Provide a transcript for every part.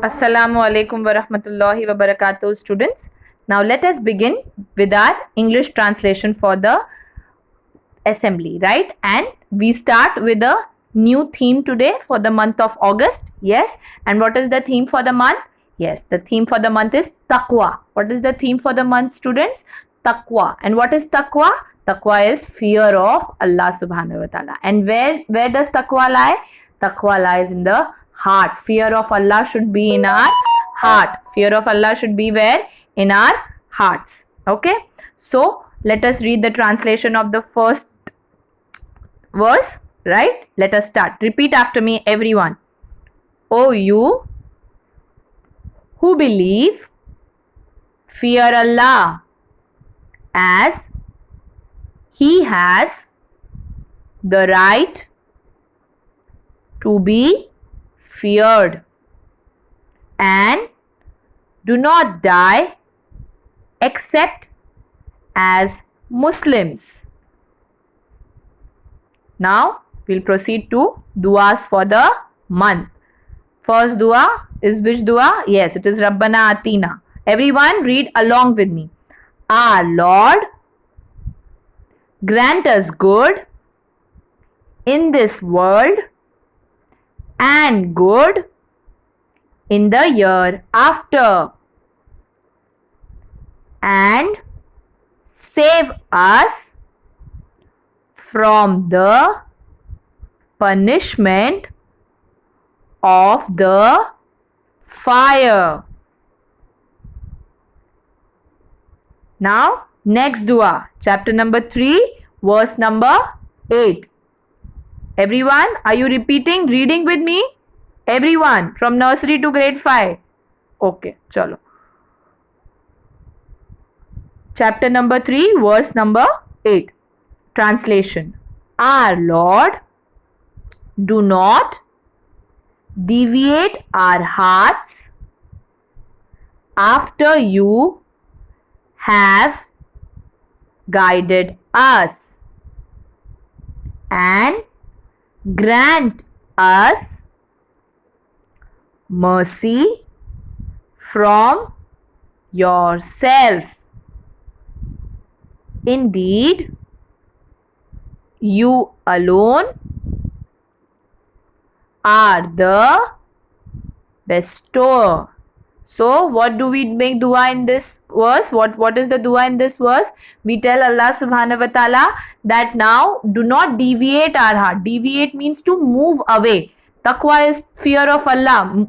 Assalamu alaikum wa rahmatullahi wa barakatuh, students. Now let us begin with our English translation for the assembly, right? And we start with a new theme today for the month of August. Yes. And what is the theme for the month? Yes, the theme for the month is taqwa. What is the theme for the month, students? Taqwa. And what is taqwa? Taqwa is fear of Allah subhanahu wa ta'ala. And where does taqwa lie? Taqwa lies in the heart. Fear of Allah should be in our heart. Fear of Allah should be where? In our hearts. Okay. So let us read the translation of the first verse, right? Let us start. Repeat after me, everyone. O you who believe, fear Allah as He has the right to be feared, and do not die except as Muslims. Now we'll proceed to duas for the month. First dua is which dua? Yes, it is Rabbana Atina. Everyone read along with me. Our Lord, grant us good in this world and good in the year after, and save us from the punishment of the fire. Now, next dua, chapter number 3, verse number 8. Everyone, are you repeating, reading with me? Everyone, from nursery to grade 5. Okay, chalo. Chapter number 3, verse number 8. Translation. Our Lord, do not deviate our hearts after you have guided us, and grant us mercy from yourself. Indeed, you alone are the bestower. So what do we make dua in this verse? What is the dua in this verse? We tell Allah subhanahu wa ta'ala that now do not deviate our heart. Deviate means to move away. Taqwa is fear of Allah,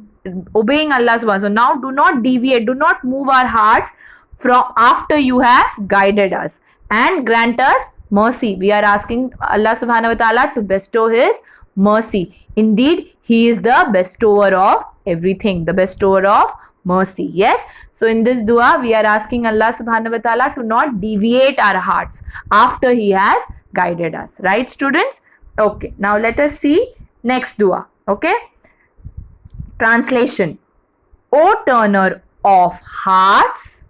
obeying Allah subhanahu wa ta'ala. So now do not deviate, do not move our hearts from after you have guided us, and grant us mercy. We are asking Allah subhanahu wa ta'ala to bestow His mercy. Indeed, He is the bestower of everything, the bestower of mercy. Yes. So in this dua, we are asking Allah subhanahu wa ta'ala to not deviate our hearts after He has guided us. Right, students? Okay. Now let us see next dua. Okay. Translation. O turner of hearts,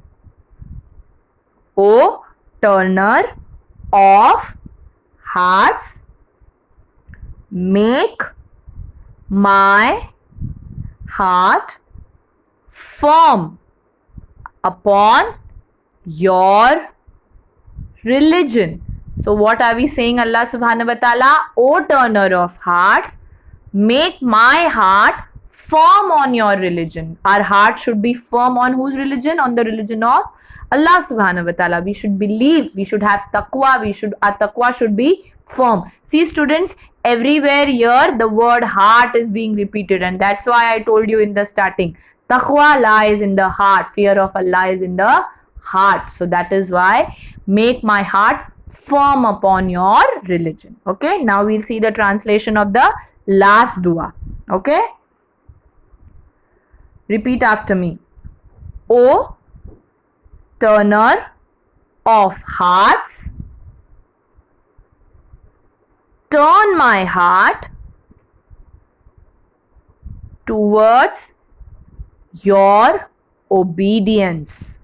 O turner of hearts, make my heart firm upon your religion. So what are we saying, Allah subhanahu wa ta'ala? O turner of hearts, make my heart firm on your religion. Our heart should be firm on whose religion? On the religion of Allah subhanahu wa ta'ala. We should believe, we should have taqwa, our taqwa should be firm. See students, everywhere here the word heart is being repeated, and that's why I told you in the starting, taqwa lies in the heart, fear of Allah is in the heart. So that is why make my heart firm upon your religion. Okay, now we'll see the translation of the last dua. Okay, repeat after me. O turner of hearts, turn my heart towards your obedience.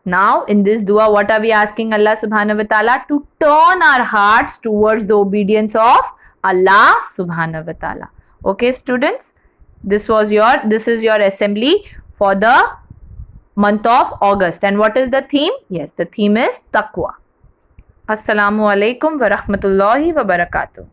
Now in this dua, what are we asking Allah subhanahu wa ta'ala? To turn our hearts towards the obedience of Allah subhanahu wa ta'ala. Okay students, This is your assembly for the month of August. And what is the theme? Yes, the theme is taqwa. Assalamu alaikum wa rahmatullahi wa barakatuh.